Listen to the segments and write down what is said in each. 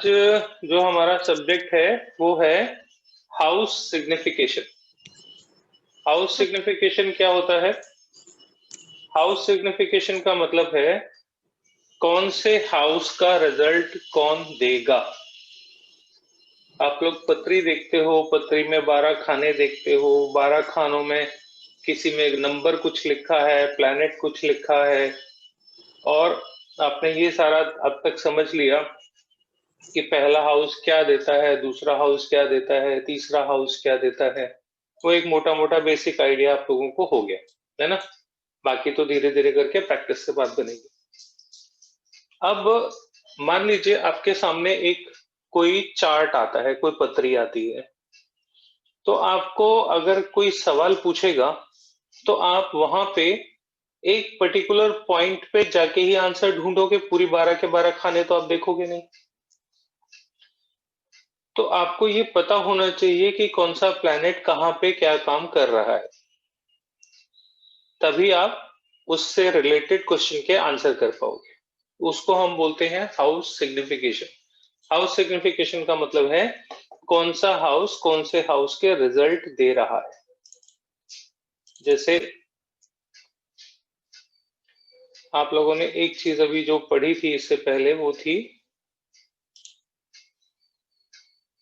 आज जो हमारा सब्जेक्ट है वो है हाउस सिग्निफिकेशन। हाउस सिग्निफिकेशन क्या होता है? हाउस सिग्निफिकेशन का मतलब है कौन से हाउस का रिजल्ट कौन देगा। आप लोग पत्री देखते हो, पत्री में 12 खाने देखते हो, 12 खानों में किसी में नंबर कुछ लिखा है, प्लैनेट कुछ लिखा है, और आपने ये सारा अब तक समझ लिया कि पहला हाउस क्या देता है, दूसरा हाउस क्या देता है, तीसरा हाउस क्या देता है। वो एक मोटा मोटा बेसिक आइडिया आप लोगों को हो गया है ना। बाकी तो धीरे धीरे करके प्रैक्टिस से बात बनेगी। अब मान लीजिए आपके सामने एक कोई चार्ट आता है, कोई पत्री आती है, तो आपको अगर कोई सवाल पूछेगा तो आप वहां पे एक पर्टिकुलर पॉइंट पे जाके ही आंसर ढूंढोगे। पूरी 12 के 12 खाने तो आप देखोगे नहीं। तो आपको ये पता होना चाहिए कि कौन सा प्लैनेट कहाँ पे क्या काम कर रहा है, तभी आप उससे रिलेटेड क्वेश्चन के आंसर कर पाओगे। उसको हम बोलते हैं हाउस सिग्निफिकेशन। हाउस सिग्निफिकेशन का मतलब है कौन सा हाउस कौन से हाउस के रिजल्ट दे रहा है। जैसे आप लोगों ने एक चीज अभी जो पढ़ी थी इससे पहले, वो थी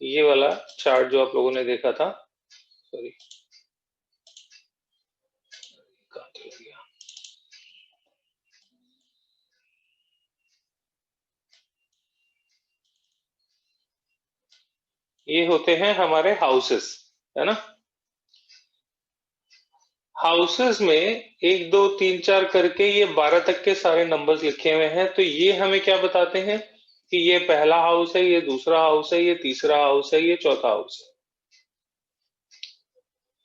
ये वाला चार्ट जो आप लोगों ने देखा था। सॉरी, ये होते हैं हमारे हाउसेस, है ना। हाउसेस में 1 2 3 4 करके ये 12 तक के सारे नंबर्स लिखे हुए हैं। तो ये हमें क्या बताते हैं कि ये पहला हाउस है, ये दूसरा हाउस है, ये तीसरा हाउस है, ये चौथा हाउस है।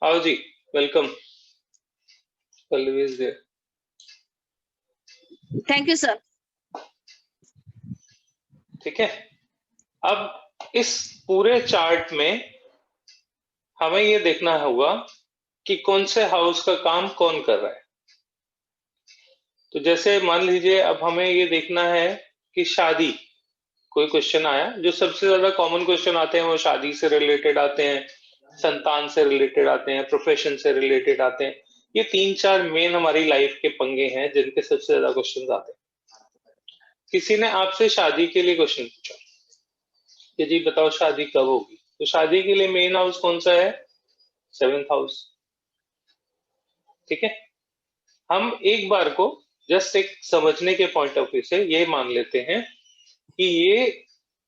आओ जी, welcome. Pallavi is there. Thank you sir. ठीक है, अब इस पूरे चार्ट में हमें ये देखना होगा कि कौन से हाउस का काम कौन कर रहा है। तो जैसे मान लीजिए अब हमें ये देखना है कि शादी, कोई क्वेश्चन आया, जो सबसे ज्यादा कॉमन क्वेश्चन आते हैं वो शादी से रिलेटेड आते हैं, संतान से रिलेटेड आते हैं, प्रोफेशन से रिलेटेड आते हैं। ये 3 4 मेन हमारी लाइफ के पंगे हैं जिनके सबसे ज्यादा क्वेश्चन आते हैं। किसी ने आपसे शादी के लिए क्वेश्चन पूछा कि जी बताओ शादी कब होगी, तो शादी के लिए मेन हाउस कौन सा है? 7th house. ठीक है, हम एक बार को जस्ट एक समझने के पॉइंट ऑफ व्यू से ये मान लेते हैं कि ये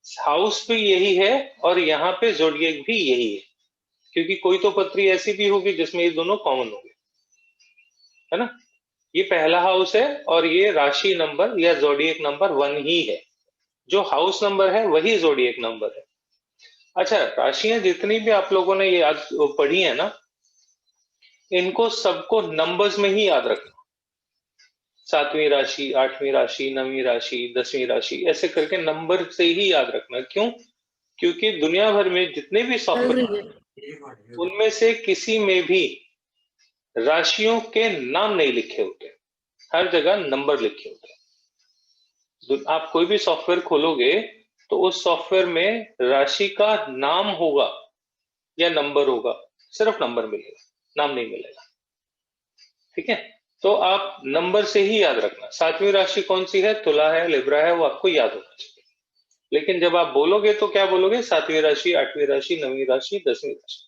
हाउस भी यही है और यहाँ पे जोडिएक भी यही है, क्योंकि कोई तो पत्री ऐसी भी होगी जिसमें ये दोनों कॉमन होंगे, है ना। ये पहला हाउस है और ये राशि नंबर या जोडिएक नंबर 1 ही है। जो हाउस नंबर है वही जोडिएक नंबर है। अच्छा, राशियां जितनी भी आप लोगों ने ये याद पढ़ी है ना, इनको सबको नंबर्स में ही याद रखना। 7वीं राशि, 8वीं राशि, 9वीं राशि, 10वीं राशि, ऐसे करके नंबर से ही याद रखना। क्यों? क्योंकि दुनिया भर में जितने भी सॉफ्टवेयर, उनमें से किसी में भी राशियों के नाम नहीं लिखे होते, हर जगह नंबर लिखे होते हैं। आप कोई भी सॉफ्टवेयर खोलोगे तो उस सॉफ्टवेयर में राशि का नाम होगा या नंबर होगा, सिर्फ नंबर मिलेगा, नाम नहीं मिलेगा। ठीक है, तो आप नंबर से ही याद रखना। 7वीं राशि कौन सी है? तुला है, लिब्रा है, वो आपको याद होना चाहिए। लेकिन जब आप बोलोगे तो क्या बोलोगे? 7वीं राशि, 8वीं राशि, 9वीं राशि, 10वीं राशि।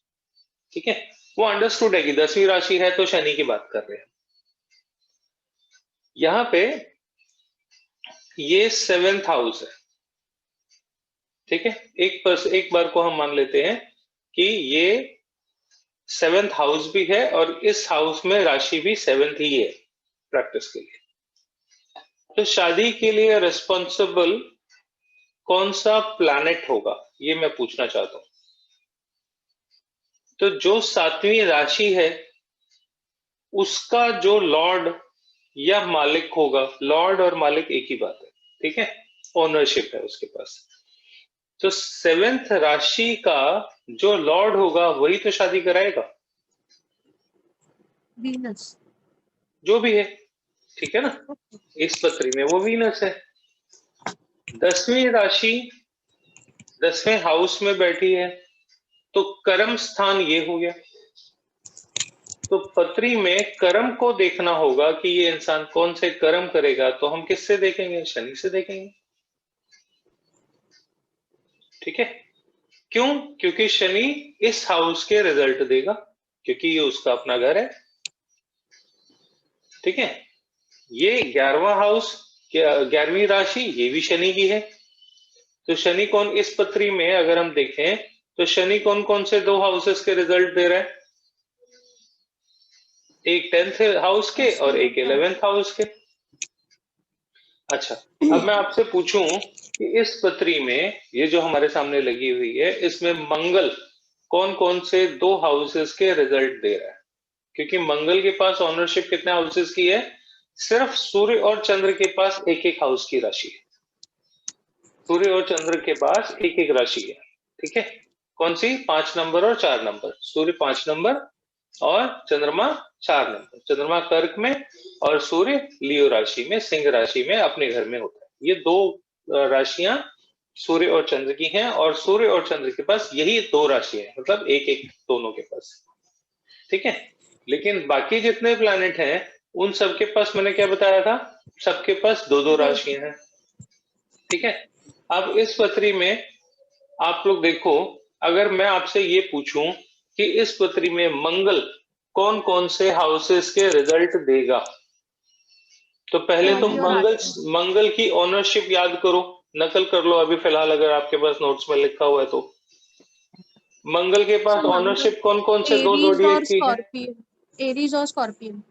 ठीक है, वो अंडरस्टूड है कि 10वीं राशि है तो शनि की बात कर रहे हैं। यहाँ पे ये 7th हाउस है। ठीक है, एक बार को हम मान लेते हैं कि ये 7th हाउस भी है और इस हाउस में राशि भी 7th ही है प्रैक्टिस के लिए। तो शादी के लिए रिस्पॉन्सिबल कौन सा प्लैनेट होगा, ये मैं पूछना चाहता हूं। तो जो 7वीं राशि है उसका जो लॉर्ड या मालिक होगा, लॉर्ड और मालिक एक ही बात है, ठीक है, ओनरशिप है उसके पास। तो 7th राशि का जो लॉर्ड होगा वही तो शादी कराएगा, वीनस जो भी है। ठीक है ना, इस पत्री में वो वीनस है। 10वीं राशि 10वें हाउस में बैठी है, तो कर्म स्थान ये हो गया। तो पत्री में कर्म को देखना होगा कि ये इंसान कौन से कर्म करेगा, तो हम किससे देखेंगे? शनि से देखेंगे। ठीक है, क्यों? क्योंकि शनि इस हाउस के रिजल्ट देगा, क्योंकि ये उसका अपना घर है। ठीक है, ये 11वां हाउस, 11वीं राशि, ये भी शनि की है। तो शनि कौन, इस पत्री में अगर हम देखें तो शनि कौन कौन से 2 हाउसेस के रिजल्ट दे रहा है? एक 10th हाउस के और एक 11th हाउस के। अच्छा, अब मैं आपसे पूछूं कि इस पत्री में ये जो हमारे सामने लगी हुई है, इसमें मंगल कौन कौन से 2 हाउसेस के रिजल्ट दे रहा है? क्योंकि मंगल के पास ऑनरशिप कितने हाउसेस की है? सिर्फ सूर्य और चंद्र के पास एक एक हाउस की राशि है। सूर्य और चंद्र के पास एक एक राशि है। ठीक है, कौन सी? 5 नंबर और 4 नंबर। सूर्य 5 नंबर और चंद्रमा 4 नंबर। चंद्रमा कर्क में और सूर्य लियो राशि में, सिंह राशि में अपने घर में होता है। ये 2 राशियां सूर्य और चंद्र की हैं, और सूर्य और चंद्र के पास यही 2 राशि है, मतलब एक एक दोनों के पास। ठीक है, लेकिन बाकी जितने प्लैनेट हैं उन सबके पास मैंने क्या बताया था? सबके पास 2-2 राशियां हैं। ठीक है, अब इस पत्री में आप लोग देखो, अगर मैं आपसे ये पूछूं कि इस पत्री में मंगल कौन कौन से हाउसेस के रिजल्ट देगा, तो पहले तो मंगल की ओनरशिप याद करो, नकल कर लो अभी फिलहाल, अगर आपके पास नोट्स में लिखा हुआ है तो। मंगल के पास ओनरशिप कौन कौन से 2 जोडिएक की है? एरीज और स्कॉर्पियन।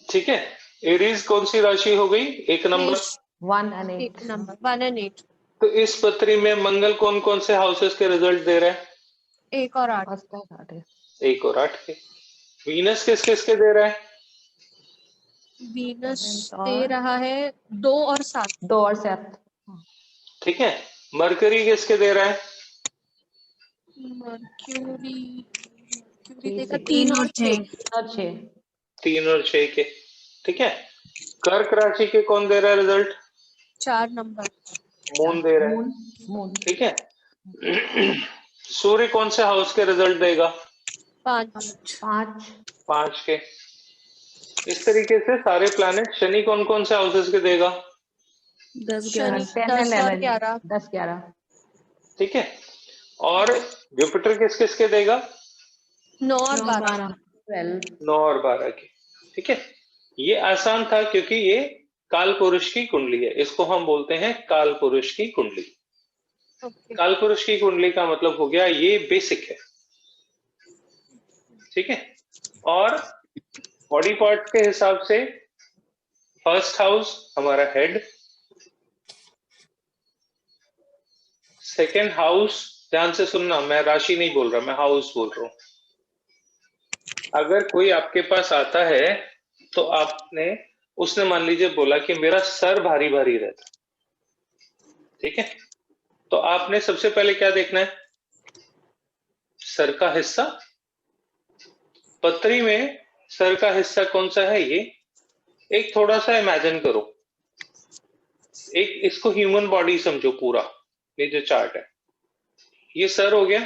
ठीक है, एरीज कौन सी राशि हो गई? 1 नंबर। 1 and 8। तो इस पत्री में मंगल कौन कौन से हाउसेस के रिजल्ट दे रहा है? 1 और 8। 1 और 8 के। वीनस किस किस के दे रहा है? वीनस दे रहा है 2 और 7। 2 और 7। ठीक है, मरकरी किसके दे रहा है? मर्क्यूरी देगा 3 और 6। 3 और 6 के। ठीक है, कर्क राशि के कौन दे रहा है रिजल्ट? 4 नंबर। मून दे रहा है। ठीक है, सूर्य कौन से हाउस के रिजल्ट देगा? 5 के। इस तरीके से सारे प्लैनेट, शनि कौन कौन से हाउसेस के देगा? 10 और 11। 10 11। ठीक है, और जुपिटर किस किस के देगा? 9 और 12। 9 और 12 के। ठीक है, ये आसान था क्योंकि ये काल पुरुष की कुंडली है, इसको हम बोलते हैं काल पुरुष की कुंडली। काल पुरुष की कुंडली का मतलब हो गया ये बेसिक है। ठीक है, और बॉडी पार्ट के हिसाब से फर्स्ट हाउस हमारा हेड, सेकेंड हाउस, ध्यान से सुनना, मैं राशि नहीं बोल रहा, मैं हाउस बोल रहा हूं। अगर कोई आपके पास आता है तो उसने मान लीजिए बोला कि मेरा सर भारी भारी रहता। ठीक है, तो आपने सबसे पहले क्या देखना है? सर का हिस्सा। पत्री में सर का हिस्सा कौन सा है? ये एक थोड़ा सा इमेजिन करो, एक इसको ह्यूमन बॉडी समझो पूरा। ये जो चार्ट है, ये सर हो गया,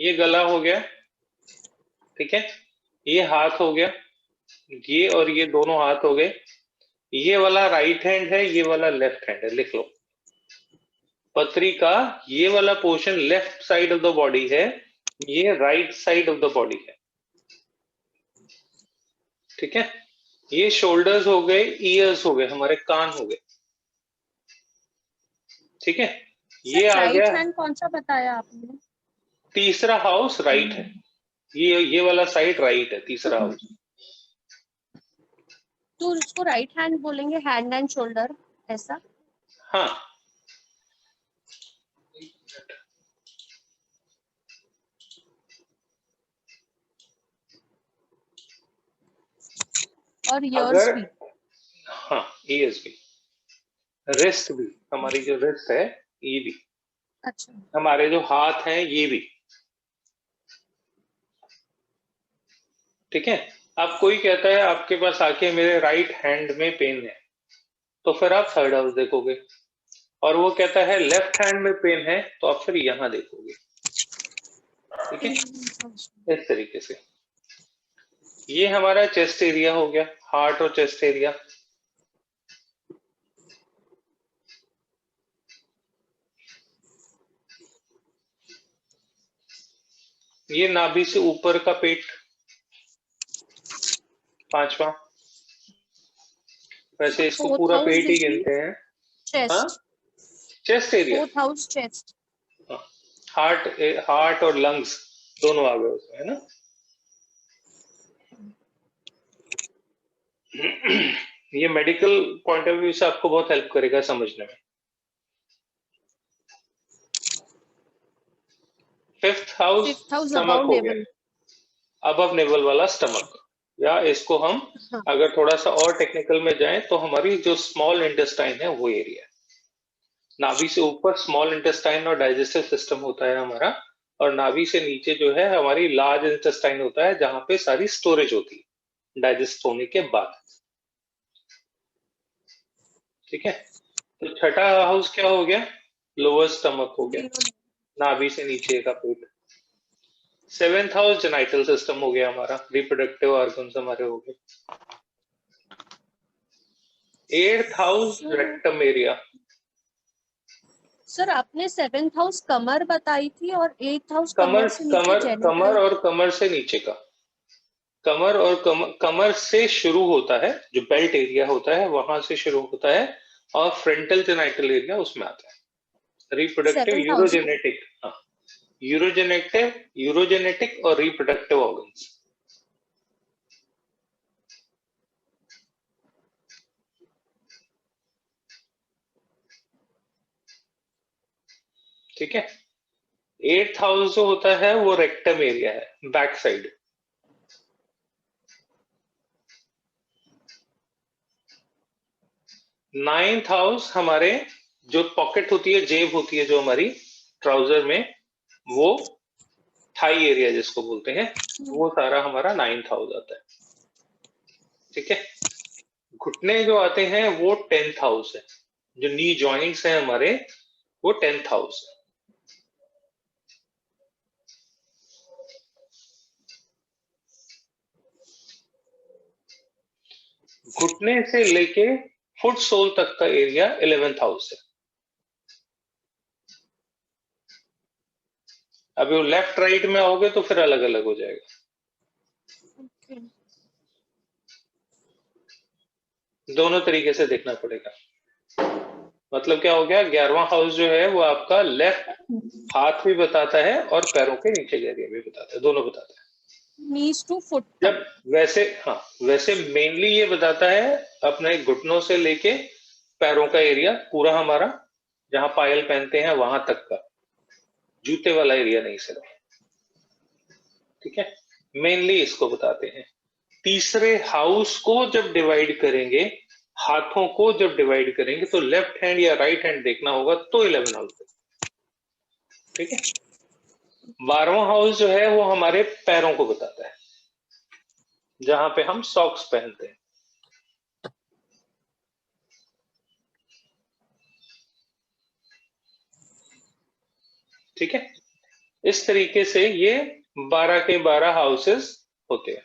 ये गला हो गया, ठीक है, ये हाथ हो गया, ये और ये दोनों हाथ हो गए, ये वाला राइट हैंड है, ये वाला लेफ्ट हैंड है। लिख लो, पत्री का ये वाला portion left side of the body है, ये right side of the body है। ठीक है, ये शोल्डर्स हो गए, ईयर्स हो गए, हमारे कान हो गए। ठीक है, ये आ गया। राइट हैंड कौन सा बताया आपने? तीसरा हाउस राइट है, ये वाला साइड राइट है, तीसरा हाउस। तो उसको राइट हैंड बोलेंगे, हैंड एंड शोल्डर ऐसा? हाँ, और ईयर्स भी? हाँ, ईयर्स भी, रिस्ट भी, हमारी जो रिस्ट है ये भी। अच्छा, हमारे जो हाथ हैं ये भी। ठीक है, अब कोई कहता है आपके पास आके मेरे राइट हैंड में पेन है, तो फिर आप थर्ड हाउस देखोगे, और वो कहता है लेफ्ट हैंड में पेन है, तो आप फिर यहाँ देखोगे। ठीक है, इस तरीके से। ये हमारा चेस्ट एरिया हो गया, हार्ट और चेस्ट एरिया। ये नाभि से ऊपर का पेट, पांचवा। वैसे इसको फोर्थ पूरा हाउस पेट ही दिस गिनते हैं। हाँ, chest, chest area. Fourth house chest. Heart, heart और लंग्स दोनों आ गए उसमें, है ना। ये मेडिकल पॉइंट ऑफ व्यू से आपको बहुत हेल्प करेगा समझने में। Fifth house fifth house stomach about हो गया, नेवल। अबव नेवल वाला स्टमक। या इसको हम हाँ, अगर थोड़ा सा और टेक्निकल में जाएं तो हमारी जो स्मॉल इंटेस्टाइन है वो एरिया है। नाभि से ऊपर स्मॉल इंटेस्टाइन और डाइजेस्टिव सिस्टम होता है हमारा, और नाभि से नीचे जो है हमारी लार्ज इंटेस्टाइन होता है, जहां पे सारी स्टोरेज होती है डाइजेस्ट होने के बाद। ठीक है, तो छठा हाउस क्या हो गया, लोअर स्टमक हो गया, नाभि से नीचे का पेट। सेवेंथ हाउस जेनाइटल सिस्टम हो गया हमारा, रिप्रोडक्टिव ऑर्गन्स हमारे हो गए। Eighth house rectum area. Sir आपने सेवेंथ हाउस कमर बताई थी और एट्थ हाउस कमर कमर से नीचे कमर कमर जेनिटल। और कमर से नीचे का, कमर और कमर से शुरू होता है, जो बेल्ट एरिया होता है वहां से शुरू होता है, और फ्रंटल जेनाइटल एरिया उसमें आता है। रिप्रोडक्टिव सेवेंथ हाउस में। यूरोजेनेटिक, हाँ, यूरोजेनेटिक और रिप्रोडक्टिव ऑर्गन्स। ठीक है, एट्थ हाउस जो होता है वो रेक्टम एरिया है, बैक साइड। नाइन्थ हाउस हमारे जो पॉकेट होती है, जेब होती है जो हमारी ट्राउजर में, वो थाई एरिया जिसको बोलते हैं, वो सारा हमारा नाइन्थ हाउस आता है। ठीक है, घुटने जो आते हैं वो टेंथ हाउस है, जो नी जॉइंट्स हैं हमारे वो टेंथ हाउस है। घुटने से लेके फुट सोल तक का एरिया 11th हाउस है। अभी वो लेफ्ट राइट में आओगे तो फिर अलग अलग हो जाएगा, दोनों तरीके से देखना पड़ेगा। मतलब क्या हो गया, 11वां हाउस जो है वो आपका लेफ्ट हाथ भी बताता है और पैरों के नीचे का एरिया भी बताता है, दोनों बताता है। नीज टू फुट जब तक। वैसे, हाँ, वैसे मेनली ये बताता है अपने घुटनों से लेके पैरों का एरिया पूरा हमारा, जहां पायल पहनते हैं वहां तक का, जूते वाला एरिया नहीं सिर्फ। ठीक है, मेनली इसको बताते हैं। तीसरे हाउस को जब डिवाइड करेंगे, हाथों को जब डिवाइड करेंगे तो लेफ्ट हैंड या राइट हैंड देखना होगा, तो 11 हाउस है। ठीक है, 12वां हाउस जो है वो हमारे पैरों को बताता है, जहां पे हम सॉक्स पहनते हैं। ठीक है, इस तरीके से ये 12 के 12 हाउसेस होते हैं।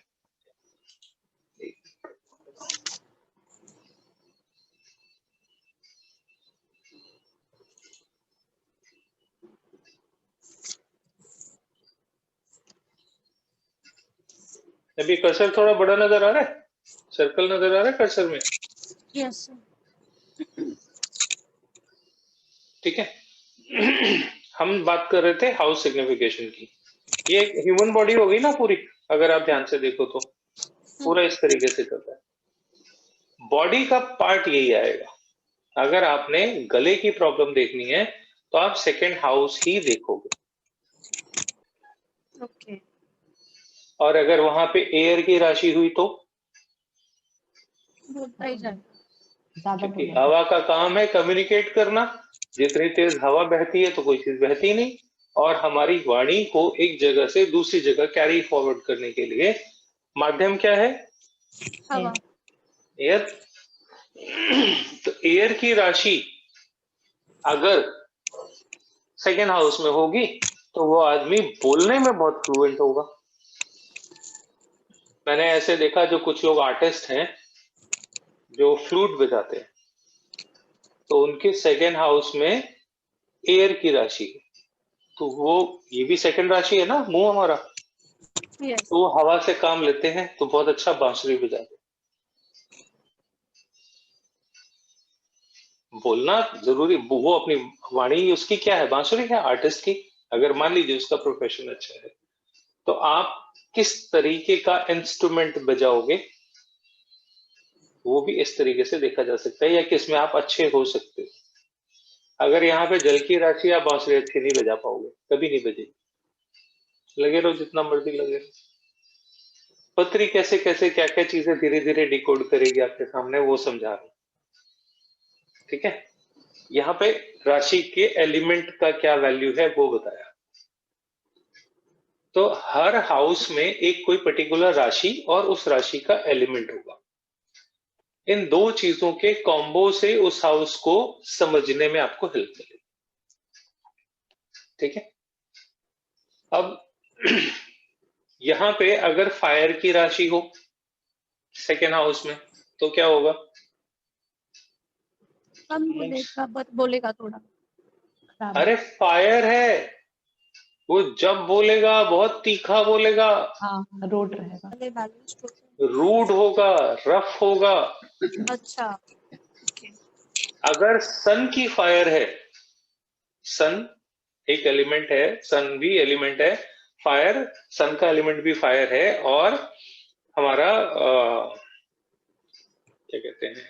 अभी कर्सर थोड़ा बड़ा नजर आ रहा है, सर्कल नजर आ रहा है कर्सर में। यस। ठीक है, हम बात कर रहे थे हाउस सिग्निफिकेशन की। ये एक ह्यूमन बॉडी होगी ना पूरी, अगर आप ध्यान से देखो तो पूरा इस तरीके से चलता है। बॉडी का पार्ट यही आएगा। अगर आपने गले की प्रॉब्लम देखनी है तो आप सेकेंड हाउस ही देखोगे, ओके। और अगर वहां पे एयर की राशि हुई तो, बोलता ही जाएगा। क्योंकि हवा का काम है कम्युनिकेट करना, जितनी तेज हवा बहती है तो कोई चीज बहती नहीं, और हमारी वाणी को एक जगह से दूसरी जगह कैरी फॉरवर्ड करने के लिए माध्यम क्या है, हवा। एयर। तो एयर की राशि अगर सेकेंड हाउस में होगी तो वो आदमी बोलने में बहुत फ्लुएंट होगा। मैंने ऐसे देखा जो कुछ लोग आर्टिस्ट हैं जो फ्लूट बजाते हैं, तो उनके सेकेंड हाउस में एयर की राशि है, तो वो ये भी सेकंड राशि है ना, मुंह हमारा, Yes. तो वो हवा से काम लेते हैं, तो बहुत अच्छा बांसुरी बजाते हैं। बोलना जरूरी, वो अपनी वाणी उसकी क्या है, बांसुरी है आर्टिस्ट की। अगर मान लीजिए उसका प्रोफेशन अच्छा है, तो आप किस तरीके का इंस्ट्रूमेंट बजाओगे वो भी इस तरीके से देखा जा सकता है, या किसमें आप अच्छे हो सकते हो। अगर यहाँ पे जल की राशि आप बांसुरी अच्छी नहीं बजा पाओगे, कभी नहीं बजेगी, लगे रहो जितना मर्जी लगे रहो। पत्री कैसे कैसे क्या क्या चीजें धीरे धीरे डिकोड करेगी आपके सामने, वो समझा रहा हूं। ठीक है, यहाँ पे राशि के एलिमेंट का क्या वैल्यू है वो बताया। तो हर हाउस में एक कोई पर्टिकुलर राशि और उस राशि का एलिमेंट होगा। इन दो चीजों के कॉम्बो से उस हाउस को समझने में आपको हेल्प मिलेगी। ठीक है, अब यहां पे अगर फायर की राशि हो सेकेंड हाउस में तो क्या होगा? कम बोलेगा थोड़ा खराब। अरे फायर है, वो जब बोलेगा बहुत तीखा बोलेगा, हाँ, रोड रहेगा, बैलेंस। रूड होगा, रफ होगा। अच्छा, अगर सन की फायर है, सन एक एलिमेंट है, सन भी एलिमेंट है, फायर, सन का एलिमेंट भी फायर है, और हमारा क्या कहते हैं,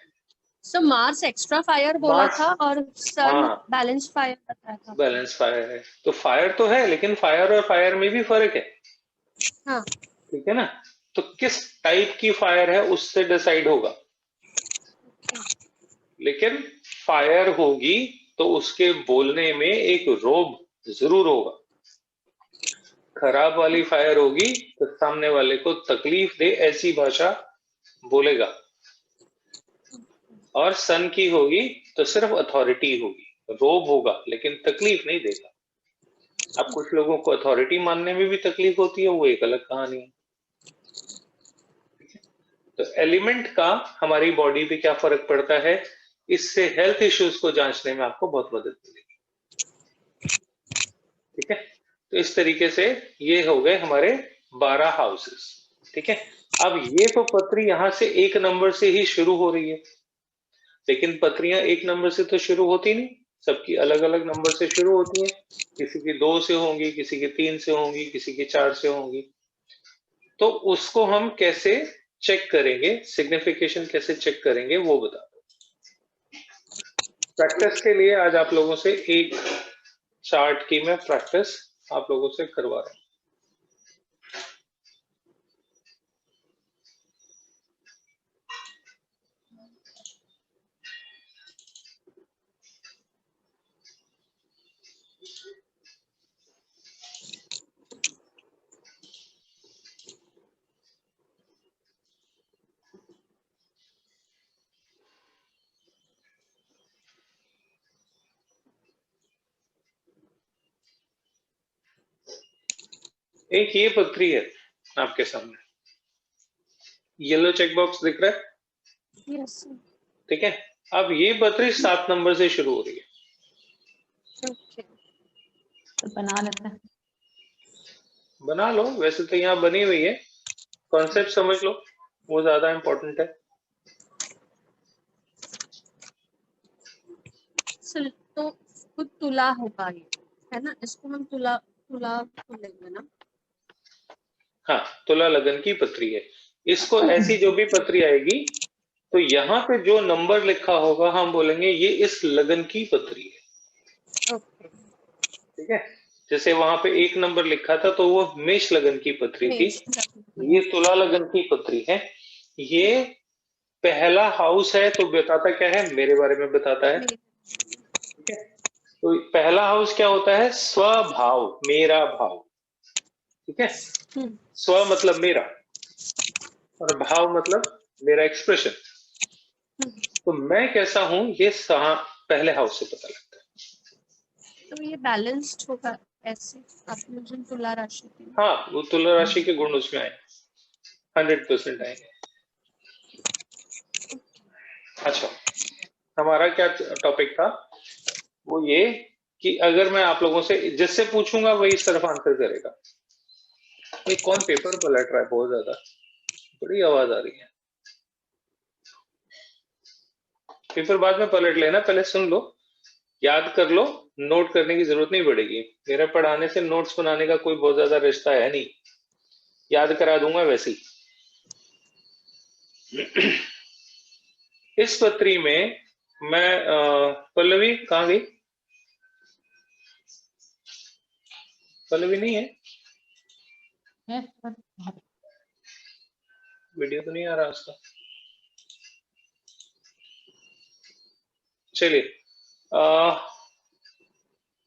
सो मार्स एक्स्ट्रा फायर बोला मार्स, था और सन हाँ बैलेंस फायर बताया था। बैलेंस फायर है, तो फायर तो है, लेकिन फायर और फायर में भी फर्क है। हाँ, ठीक है ना, तो किस टाइप की फायर है उससे डिसाइड होगा। लेकिन फायर होगी तो उसके बोलने में एक रोब जरूर होगा। खराब वाली फायर होगी तो सामने वाले को तकलीफ दे ऐसी भाषा बोलेगा, और सन की होगी तो सिर्फ अथॉरिटी होगी, रोब होगा लेकिन तकलीफ नहीं देगा। अब कुछ लोगों को अथॉरिटी मानने में भी तकलीफ होती है, वो एक अलग कहानी है। तो एलिमेंट का हमारी बॉडी पे क्या फर्क पड़ता है, इससे हेल्थ इश्यूज को जांचने में आपको बहुत मदद मिलेगी। ठीक है, तो इस तरीके से ये हो गए हमारे 12 हाउसेस। ठीक है, अब ये तो पत्री यहां से एक नंबर से ही शुरू हो रही है, लेकिन पत्रियां एक नंबर से तो शुरू होती नहीं, सबकी अलग अलग नंबर से शुरू होती हैं। किसी की 2 से होंगी, किसी की 3 से होंगी, किसी की 4 से होंगी। तो उसको हम कैसे चेक करेंगे, सिग्निफिकेशन कैसे चेक करेंगे वो बता दो। प्रैक्टिस के लिए आज आप लोगों से एक चार्ट की मैं प्रैक्टिस आप लोगों से करवा रहा हूं। एक ये पत्री है आपके सामने, येलो चेक बॉक्स दिख रहा है? यस। ठीक है, अब ये पत्री 7 नंबर से शुरू हो रही है। ओके, तो बना लेते हैं। बना लो, वैसे तो यहाँ बनी हुई है, कॉन्सेप्ट समझ लो, वो ज्यादा इंपॉर्टेंट है। तो खुद तुला होगा ये, है ना, इसको हम तुला तुला बोलेंगे ना। हाँ, तुला लगन की पत्री है। इसको ऐसी जो भी पत्री आएगी तो यहाँ पे जो नंबर लिखा होगा हम बोलेंगे ये इस लगन की पत्री है। ओके, ठीक है, जैसे वहां पे 1 नंबर लिखा था तो वो मेष लगन की पत्री थी, ये तुला लगन की पत्री है। ये पहला हाउस है तो बताता क्या है, मेरे बारे में बताता है। ठीक है, तो पहला हाउस क्या होता है, स्वभाव, मेरा भाव। ठीक है, स्व मतलब मेरा और भाव मतलब मेरा एक्सप्रेशन। तो मैं कैसा हूं ये पहले हाउस से पता लगता है। तो ये बैलेंस्ड होगा ऐसे आपने तुला राशि की। हाँ, वो तुला राशि के गुण उसमें आए 100% आएंगे। अच्छा, हमारा क्या टॉपिक था? वो ये कि अगर मैं आप लोगों से जिससे पूछूंगा वही सिर्फ आंसर करेगा। ये कौन पेपर पलट रहा है? बहुत ज्यादा बड़ी आवाज आ रही है। पेपर बाद में पलट लेना, पहले सुन लो, याद कर लो, नोट करने की जरूरत नहीं पड़ेगी। मेरा पढ़ाने से नोट्स बनाने का कोई बहुत ज्यादा रिश्ता है नहीं, याद करा दूंगा वैसे ही। इस पत्री में मैं पल्लवी कहाँ गई? पल्लवी नहीं है? Yes sir. वीडियो तो नहीं आ रहा उसका। चलिए,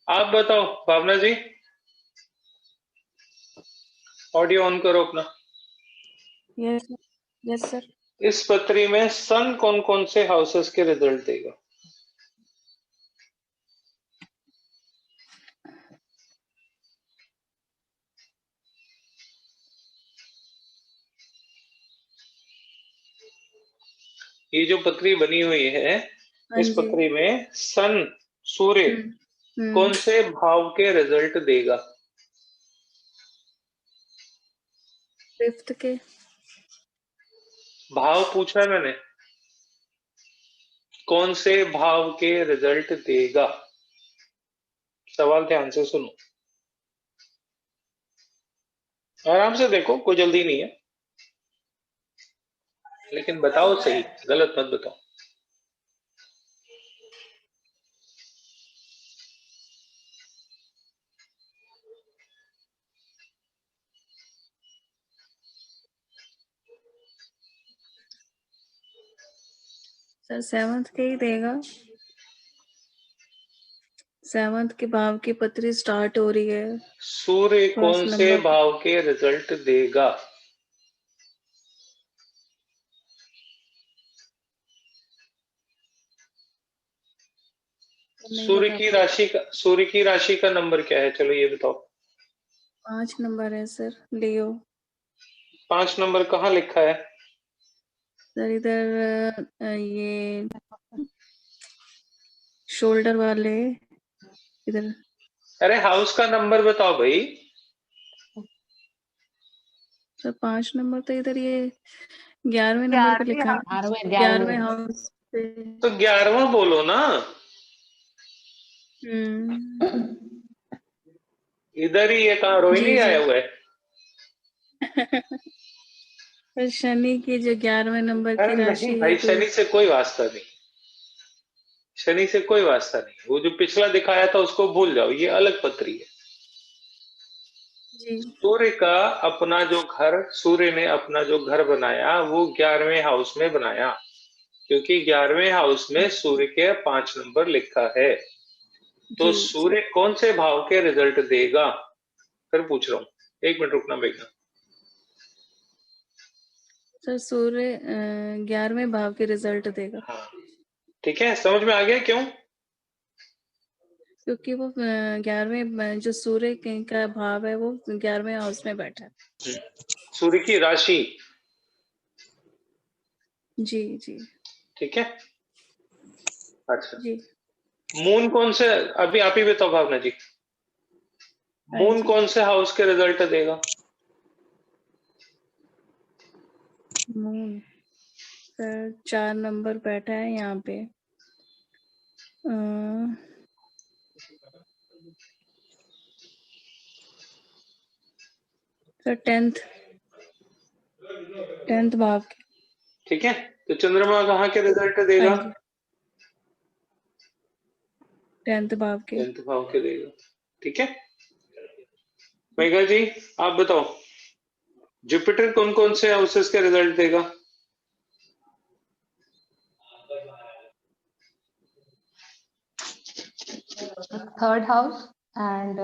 आप बताओ भावना जी, ऑडियो ऑन करो अपना। Yes yes sir. इस पत्री में सन कौन कौन से हाउसेस के रिजल्ट देगा? ये जो पत्री बनी हुई है, हाँ इस जी। पत्री में सन, सूर्य हम्म कौन से भाव के रिजल्ट देगा? फिफ्थ के। भाव पूछा है मैंने, कौन से भाव के रिजल्ट देगा? सवाल ध्यान से सुनो, आराम से देखो, कोई जल्दी नहीं है, लेकिन बताओ सही, गलत मत बताओ। सर सेवंथ के ही देगा। सेवंथ के भाव की पत्री स्टार्ट हो रही है। सूर्य कौन फर्स्ट से नंबर भाव के रिजल्ट देगा? नहीं सूर्य बता की पा। राशि का, सूर्य की राशि का नंबर क्या है? चलो ये बताओ। 5 नंबर है सर, लियो। 5 नंबर कहाँ लिखा है? सर इधर ये शोल्डर वाले इधर। अरे हाउस का नंबर बताओ भाई। सर 5 नंबर तो इधर ये 11वें नंबर पे लिखा है। 11वें हाउस पे। तो 11वां बोलो ना। इधर ही है, कहाँ रोहिणी जी आया हुआ है? पर शनि की जो 11वें नंबर की अरे नहीं राशि है भाई, तो शनि से कोई वास्ता नहीं, शनि से कोई वास्ता नहीं। वो जो पिछला दिखाया था उसको भूल जाओ, ये अलग पत्री है। जी सूर्य का अपना जो घर, सूर्य ने अपना जो घर बनाया वो 11वें हाउस में बनाया, क्योंकि 11वें हाउस में सूर्य के 5 नंबर लिखा है। तो जी सूर्य कौन से भाव के रिजल्ट देगा? फिर पूछ रहा हूँ, 1 मिनट रुकना बेटा। सर सूर्य 11वें भाव के रिजल्ट देगा। हाँ ठीक है, समझ में आ गया क्यों? क्योंकि वो 11वें जो सूर्य का भाव है वो 11वें हाउस में बैठा है। सूर्य की राशि, जी जी ठीक है। अच्छा, जी। मून कौन से, अभी आप ही बताओ भावना जी, हाँ मून जी। कौन से हाउस के रिजल्ट देगा? मून सर 4 नंबर बैठा है यहाँ पे। सर 10th भाव के। ठीक है, तो चंद्रमा कहाँ के रिजल्ट हाँ देगा? जी 10th भाव के। 10th भाव के देगा, ठीक है। मेघा जी आप बताओ, जुपिटर कौन कौन से हाउसेस के रिजल्ट देगा? Third house and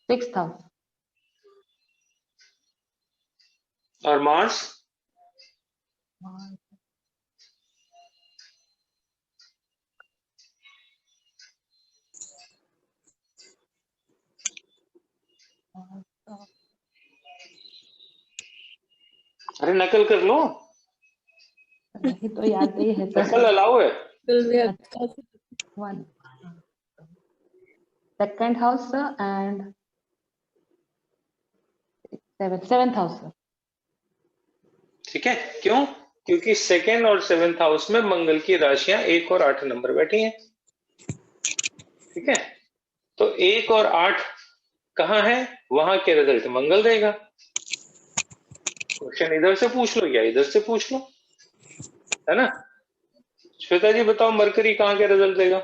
6th house. और मार्स? अरे नकल कर लो, नहीं तो याद नहीं है नकल सर। अलाउ है। कल भी अच्छा से 1 second house sir, and 7th house sir. ठीक है, क्यों? क्योंकि सेकेंड और 7th हाउस में मंगल की राशियां 1 और 8 नंबर बैठी हैं। ठीक है, तो 1 और 8 कहाँ है, वहां के रिजल्ट मंगल देगा। क्वेश्चन इधर से पूछ लो या इधर से पूछ लो, है ना। श्वेता जी बताओ, मरकरी कहाँ के रिजल्ट देगा?